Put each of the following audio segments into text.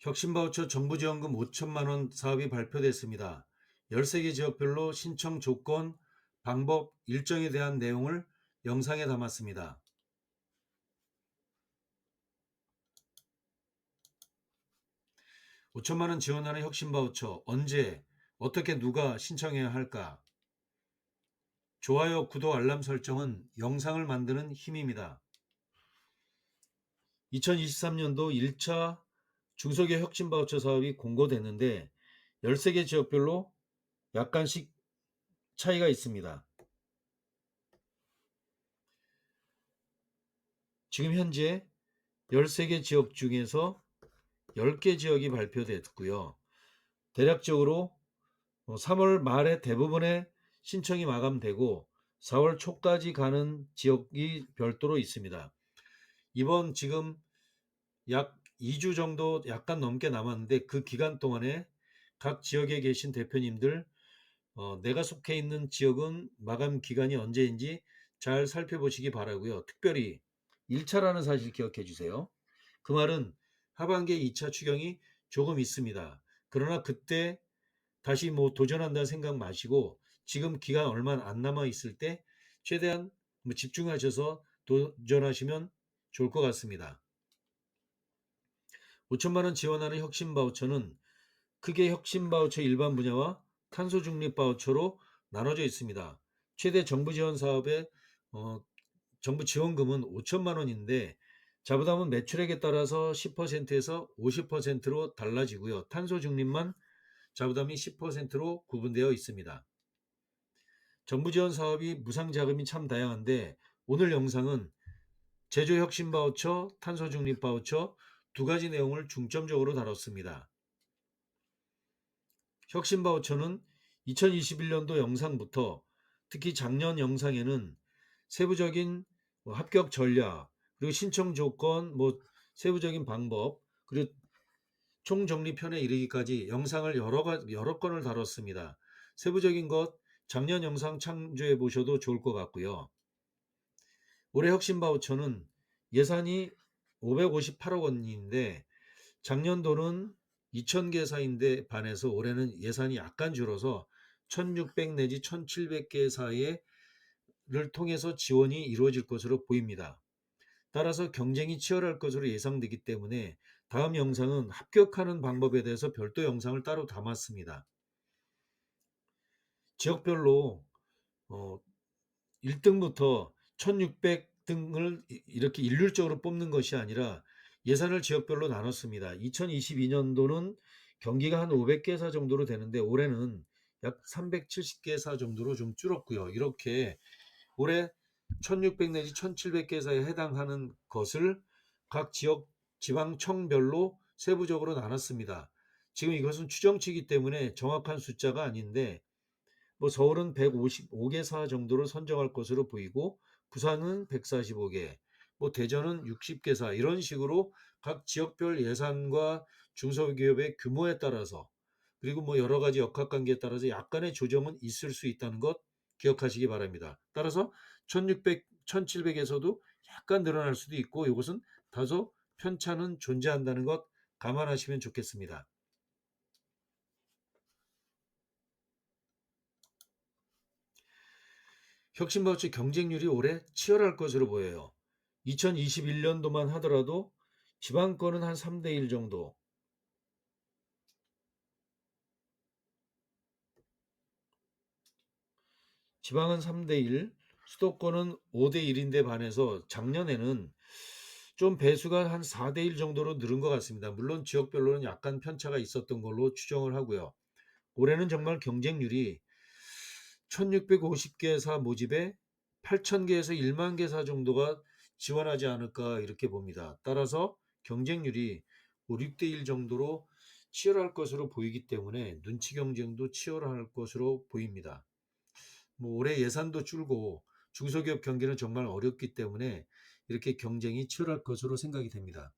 혁신바우처 정부지원금 5천만 원 사업이 발표됐습니다. 13개 지역별로 신청 조건, 방법, 일정에 대한 내용을 영상에 담았습니다. 5천만 원 지원하는 혁신바우처 언제, 어떻게 누가 신청해야 할까? 좋아요, 구독, 알람 설정은 영상을 만드는 힘입니다. 2023년도 1차 중소기업 혁신바우처 사업이 공고됐는데 13개 지역별로 약간씩 차이가 있습니다. 지금 현재 13개 지역 중에서 10개 지역이 발표됐고요. 대략적으로 3월 말에 대부분의 신청이 마감되고 4월 초까지 가는 지역이 별도로 있습니다. 이번 지금 약 2주 정도 약간 넘게 남았는데 그 기간 동안에 각 지역에 계신 대표님들 내가 속해 있는 지역은 마감 기간이 언제인지 잘 살펴보시기 바라고요. 특별히 1차라는 사실 기억해 주세요. 그 말은 하반기에 2차 추경이 조금 있습니다. 그러나 그때 다시 도전한다는 생각 마시고 지금 기간 얼마 안 남아 있을 때 최대한 집중하셔서 도전하시면 좋을 것 같습니다. 5천만 원 지원하는 혁신 바우처는 크게 혁신 바우처 일반 분야와 탄소 중립 바우처로 나눠져 있습니다. 최대 정부 지원 사업의 정부 지원금은 5천만 원인데 자부담은 매출액에 따라서 10%에서 50%로 달라지고요. 탄소 중립만 자부담이 10%로 구분되어 있습니다. 정부 지원 사업이 무상 자금이 참 다양한데 오늘 영상은 제조 혁신 바우처, 탄소 중립 바우처 두 가지 내용을 중점적으로 다뤘습니다. 혁신 바우처는 2021년도 영상부터 특히 작년 영상에는 세부적인 합격 전략, 그리고 신청 조건, 세부적인 방법, 그리고 총정리편에 이르기까지 영상을 여러 건을 다뤘습니다. 세부적인 것 작년 영상 참조해 보셔도 좋을 것 같고요. 올해 혁신 바우처는 예산이 558억 원인데 작년도는 2,000개사인데 반해서 올해는 예산이 약간 줄어서 1,600 내지 1,700개사를 통해서 지원이 이루어질 것으로 보입니다. 따라서 경쟁이 치열할 것으로 예상되기 때문에 다음 영상은 합격하는 방법에 대해서 별도 영상을 따로 담았습니다. 지역별로 1등부터 1600등을 이렇게 일률적으로 뽑는 것이 아니라 예산을 지역별로 나눴습니다. 2022년도는 경기가 한 500개사 정도로 되는데 올해는 약 370개사 정도로 좀 줄었고요. 이렇게 올해 1600 내지 1700개사에 해당하는 것을 각 지역 지방청별로 세부적으로 나눴습니다. 지금 이것은 추정치이기 때문에 정확한 숫자가 아닌데 서울은 155개사 정도를 선정할 것으로 보이고 부산은 145개, 대전은 60개사 이런 식으로 각 지역별 예산과 중소기업의 규모에 따라서 그리고 여러 가지 역학관계에 따라서 약간의 조정은 있을 수 있다는 것 기억하시기 바랍니다. 따라서 1600, 1700에서도 약간 늘어날 수도 있고 이것은 다소 편차는 존재한다는 것 감안하시면 좋겠습니다. 혁신바우처 경쟁률이 올해 치열할 것으로 보여요. 2021년도만 하더라도 지방권은 한 3대1 정도, 지방은 3대1, 수도권은 5대1인데 반해서 작년에는 좀 배수가 한 4대1 정도로 늘은 것 같습니다. 물론 지역별로는 약간 편차가 있었던 걸로 추정을 하고요. 올해는 정말 경쟁률이 1650개사 모집에 8000개에서 1만 개사 정도가 지원하지 않을까 이렇게 봅니다. 따라서 경쟁률이 5, 6대1 정도로 치열할 것으로 보이기 때문에 눈치 경쟁도 치열할 것으로 보입니다. 올해 예산도 줄고 중소기업 경기는 정말 어렵기 때문에 이렇게 경쟁이 치열할 것으로 생각이 됩니다.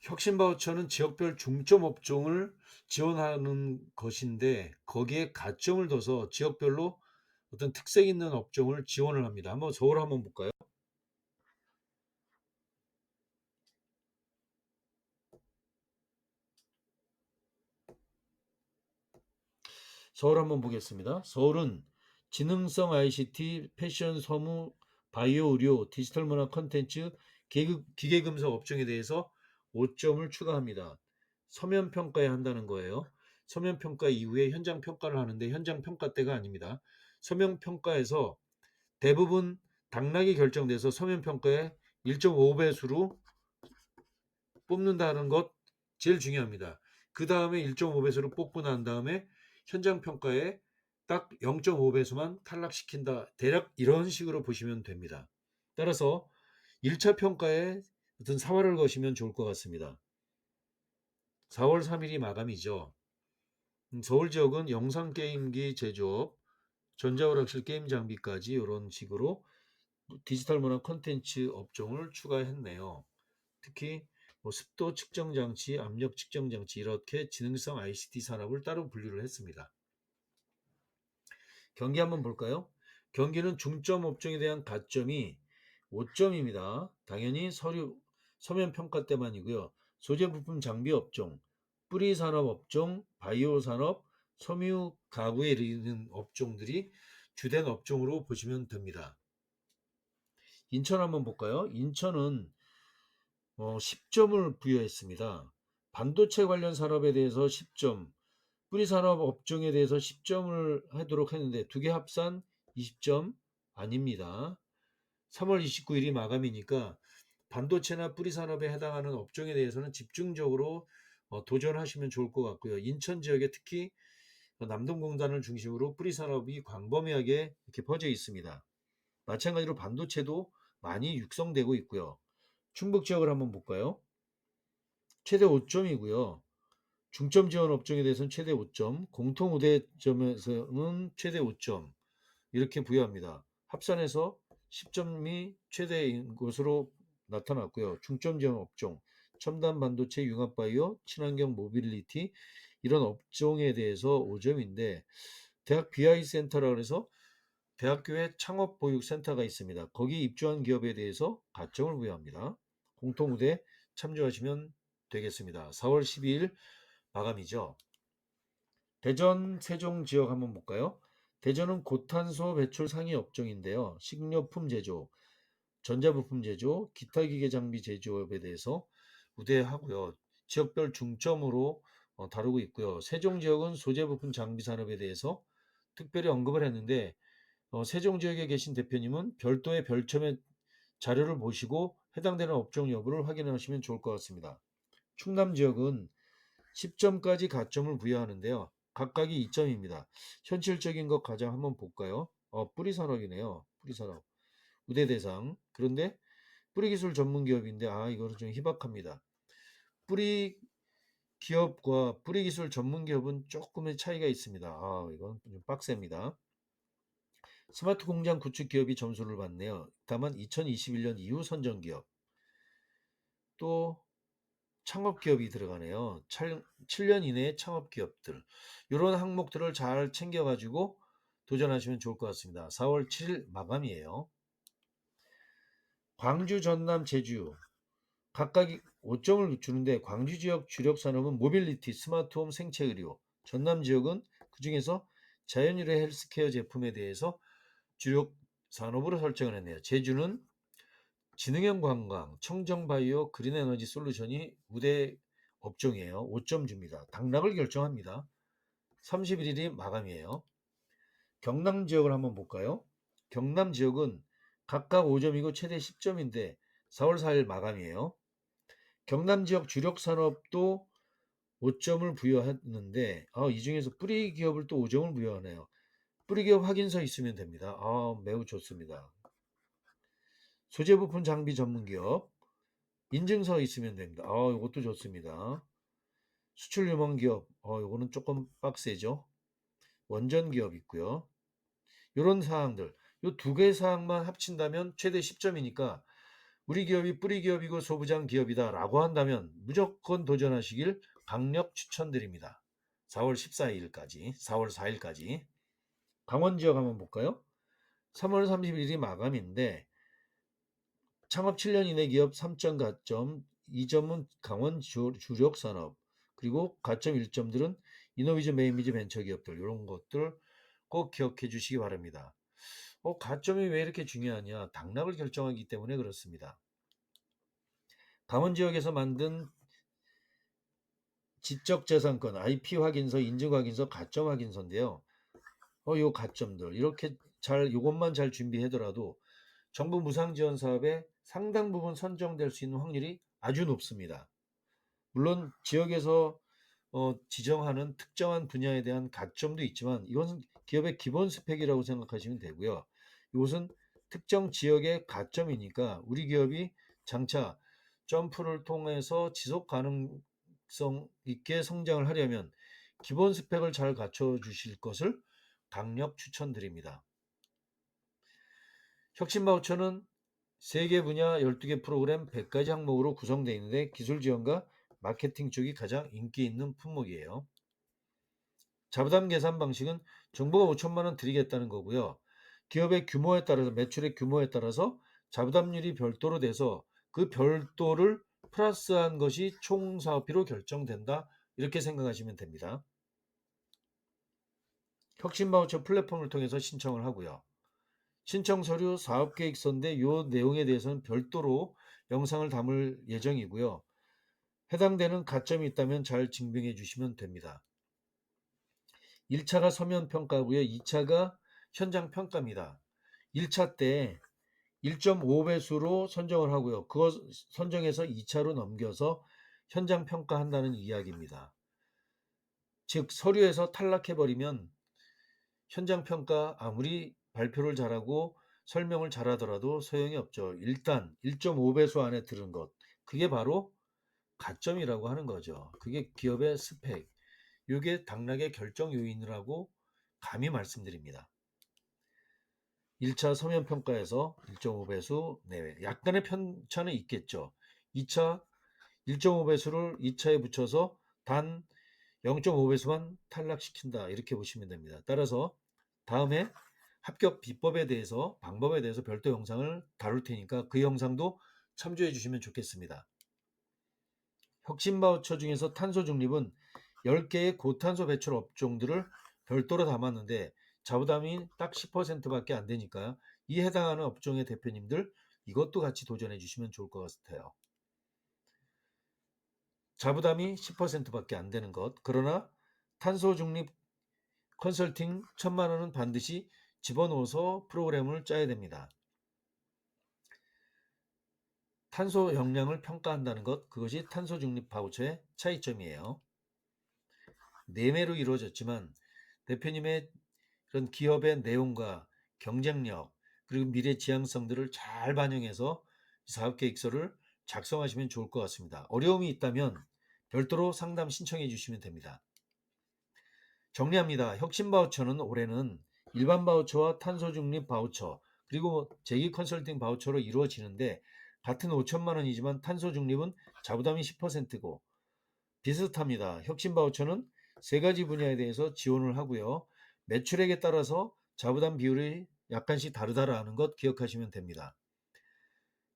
혁신 바우처는 지역별 중점 업종을 지원하는 것인데 거기에 가점을 둬서 지역별로 어떤 특색 있는 업종을 지원을 합니다. 한번 서울 한번 볼까요? 서울 한번 보겠습니다. 서울은 지능성 ICT, 패션, 서무, 바이오, 의료, 디지털 문화 콘텐츠, 기계금속 업종에 대해서 5점을 추가합니다. 서면 평가에 한다는 거예요. 서면 평가 이후에 현장 평가를 하는데 현장 평가 때가 아닙니다. 서면 평가에서 대부분 당락이 결정돼서 서면 평가에 1.5배수로 뽑는다는 것 제일 중요합니다. 그 다음에 1.5배수로 뽑고 난 다음에 현장 평가에 딱 0.5배수만 탈락시킨다. 대략 이런 식으로 보시면 됩니다. 따라서 1차 평가에 어떤 사활을 거시면 좋을 것 같습니다. 4월 3일이 마감이죠. 서울 지역은 영상 게임기 제조업, 전자오락실 게임 장비까지 이런 식으로 디지털 문화 콘텐츠 업종을 추가했네요. 특히 뭐 습도 측정 장치, 압력 측정 장치 이렇게 지능성 ICT 산업을 따로 분류를 했습니다. 경기 한번 볼까요? 경기는 중점 업종에 대한 가점이 5점입니다. 당연히 서면 평가 때만이고요. 소재 부품 장비 업종, 뿌리 산업 업종, 바이오 산업, 섬유 가구에 이르는 업종들이 주된 업종으로 보시면 됩니다. 인천 한번 볼까요? 인천은 10점을 부여했습니다. 반도체 관련 산업에 대해서 10점, 뿌리산업 업종에 대해서 10점을 하도록 했는데 두 개 합산 20점 아닙니다. 3월 29일이 마감이니까 반도체나 뿌리산업에 해당하는 업종에 대해서는 집중적으로 도전하시면 좋을 것 같고요. 인천 지역에 특히 남동공단을 중심으로 뿌리산업이 광범위하게 이렇게 퍼져 있습니다. 마찬가지로 반도체도 많이 육성되고 있고요. 충북 지역을 한번 볼까요? 최대 5점이고요. 중점 지원 업종에 대해서는 최대 5점, 공통 우대점에서는 최대 5점 이렇게 부여합니다. 합산해서 10점이 최대인 것으로 나타났고요. 중점 지원 업종, 첨단 반도체, 융합 바이오, 친환경 모빌리티 이런 업종에 대해서 5점인데 대학 BI 센터라 그래서 대학교에 창업 보육 센터가 있습니다. 거기 입주한 기업에 대해서 가점을 부여합니다. 공통 우대 참조하시면 되겠습니다. 4월 12일 마감이죠. 대전, 세종 지역 한번 볼까요? 대전은 고탄소 배출 상위 업종인데요. 식료품 제조, 전자부품 제조, 기타 기계 장비 제조업에 대해서 우대하고요. 지역별 중점으로 다루고 있고요. 세종 지역은 소재 부품 장비 산업에 대해서 특별히 언급을 했는데 세종 지역에 계신 대표님은 별도의 별첨의 자료를 보시고 해당되는 업종 여부를 확인하시면 좋을 것 같습니다. 충남 지역은 10점까지 가점을 부여하는데요. 각각이 2점입니다. 현실적인 것 가장 한번 볼까요? 뿌리산업이네요. 뿌리산업. 우대 대상. 그런데 뿌리기술 전문 기업인데 이거는 좀 희박합니다. 뿌리 기업과 뿌리기술 전문 기업은 조금의 차이가 있습니다. 이건 좀 빡셉니다. 스마트 공장 구축 기업이 점수를 받네요. 다만 2021년 이후 선정 기업. 또 창업 기업이 들어가네요. 7년 이내에 창업 기업들. 이런 항목들을 잘 챙겨가지고 도전하시면 좋을 것 같습니다. 4월 7일 마감이에요. 광주, 전남, 제주 각각 5점을 주는데 광주 지역 주력 산업은 모빌리티, 스마트홈, 생체의료. 전남 지역은 그중에서 자연유래 헬스케어 제품에 대해서 주력 산업으로 설정을 했네요. 제주는 지능형 관광, 청정바이오, 그린에너지 솔루션이 우대 업종이에요. 5점 줍니다. 당락을 결정합니다. 31일이 마감이에요. 경남 지역을 한번 볼까요? 경남 지역은 각각 5점이고 최대 10점인데 4월 4일 마감이에요. 경남 지역 주력 산업도 5점을 부여했는데 이 중에서 뿌리 기업을 또 5점을 부여하네요. 뿌리 기업 확인서 있으면 됩니다. 매우 좋습니다. 소재 부품 장비 전문 기업 인증서 있으면 됩니다. 이것도 좋습니다. 수출 유망 기업, 이거는 조금 빡세죠. 원전 기업 있고요. 이런 사항들, 이 두 개 사항만 합친다면 최대 10점이니까 우리 기업이 뿌리 기업이고 소부장 기업이다라고 한다면 무조건 도전하시길 강력 추천드립니다. 4월 14일까지, 4월 4일까지. 강원 지역 한번 볼까요? 3월 30일이 마감인데 창업 7년 이내 기업 3점 가점, 2점은 강원 주력 산업, 그리고 가점 1점들은 이노비즈, 메인비즈 벤처 기업들 이런 것들 꼭 기억해 주시기 바랍니다. 가점이 왜 이렇게 중요하냐? 당락을 결정하기 때문에 그렇습니다. 강원 지역에서 만든 지적재산권, IP 확인서, 인증 확인서, 가점 확인서인데요. 요 가점들 이렇게 요것만 잘 준비하더라도 정부 무상지원 사업에 상당 부분 선정될 수 있는 확률이 아주 높습니다. 물론 지역에서 지정하는 특정한 분야에 대한 가점도 있지만 이것은 기업의 기본 스펙이라고 생각하시면 되고요. 이것은 특정 지역의 가점이니까 우리 기업이 장차 점프를 통해서 지속 가능성 있게 성장을 하려면 기본 스펙을 잘 갖춰 주실 것을 강력 추천드립니다. 혁신바우처는 3개 분야 12개 프로그램 100가지 항목으로 구성되어 있는데 기술 지원과 마케팅 쪽이 가장 인기 있는 품목이에요. 자부담 계산 방식은 정부가 5천만 원 드리겠다는 거고요. 기업의 규모에 따라서 매출의 규모에 따라서 자부담률이 별도로 돼서 그 별도를 플러스한 것이 총 사업비로 결정된다. 이렇게 생각하시면 됩니다. 혁신바우처 플랫폼을 통해서 신청을 하고요. 신청 서류 사업계획서인데 이 내용에 대해서는 별도로 영상을 담을 예정이고요. 해당되는 가점이 있다면 잘 증명해 주시면 됩니다. 1차가 서면 평가고요. 2차가 현장 평가입니다. 1차 때 1.5배수로 선정을 하고요. 그거 선정해서 2차로 넘겨서 현장 평가한다는 이야기입니다. 즉 서류에서 탈락해버리면 현장 평가 아무리 발표를 잘하고 설명을 잘하더라도 소용이 없죠. 일단 1.5배수 안에 들은 것, 그게 바로 가점이라고 하는 거죠. 그게 기업의 스펙, 이게 당락의 결정 요인이라고 감히 말씀드립니다. 1차 서면 평가에서 1.5배수 내외, 약간의 편차는 있겠죠. 2차 1.5배수를 2차에 붙여서 단 0.5배수만 탈락시킨다, 이렇게 보시면 됩니다. 따라서 다음에 합격 비법에 대해서, 방법에 대해서 별도 영상을 다룰 테니까 그 영상도 참조해 주시면 좋겠습니다. 혁신 바우처 중에서 탄소 중립은 10개의 고탄소 배출 업종들을 별도로 담았는데 자부담이 딱 10%밖에 안 되니까 이 해당하는 업종의 대표님들 이것도 같이 도전해 주시면 좋을 것 같아요. 자부담이 10%밖에 안 되는 것, 그러나 탄소 중립 컨설팅 1,000만 원은 반드시 집어넣어서 프로그램을 짜야 됩니다. 탄소 역량을 평가한다는 것, 그것이 탄소 중립 바우처의 차이점이에요. 내매로 이루어졌지만 대표님의 그런 기업의 내용과 경쟁력 그리고 미래 지향성들을 잘 반영해서 사업계획서를 작성하시면 좋을 것 같습니다. 어려움이 있다면 별도로 상담 신청해 주시면 됩니다. 정리합니다. 혁신 바우처는 올해는 일반 바우처와 탄소 중립 바우처 그리고 재기 컨설팅 바우처로 이루어지는데 같은 5천만 원이지만 탄소 중립은 자부담이 10%고 비슷합니다. 혁신 바우처는 3가지 분야에 대해서 지원을 하고요. 매출액에 따라서 자부담 비율이 약간씩 다르다라는 것 기억하시면 됩니다.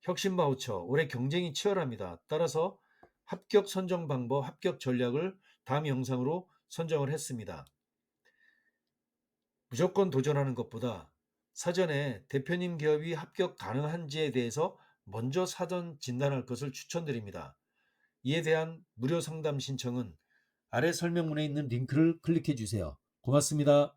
혁신 바우처 올해 경쟁이 치열합니다. 따라서 합격 선정 방법, 합격 전략을 다음 영상으로 선정을 했습니다. 무조건 도전하는 것보다 사전에 대표님 기업이 합격 가능한지에 대해서 먼저 사전 진단할 것을 추천드립니다. 이에 대한 무료 상담 신청은 아래 설명문에 있는 링크를 클릭해 주세요. 고맙습니다.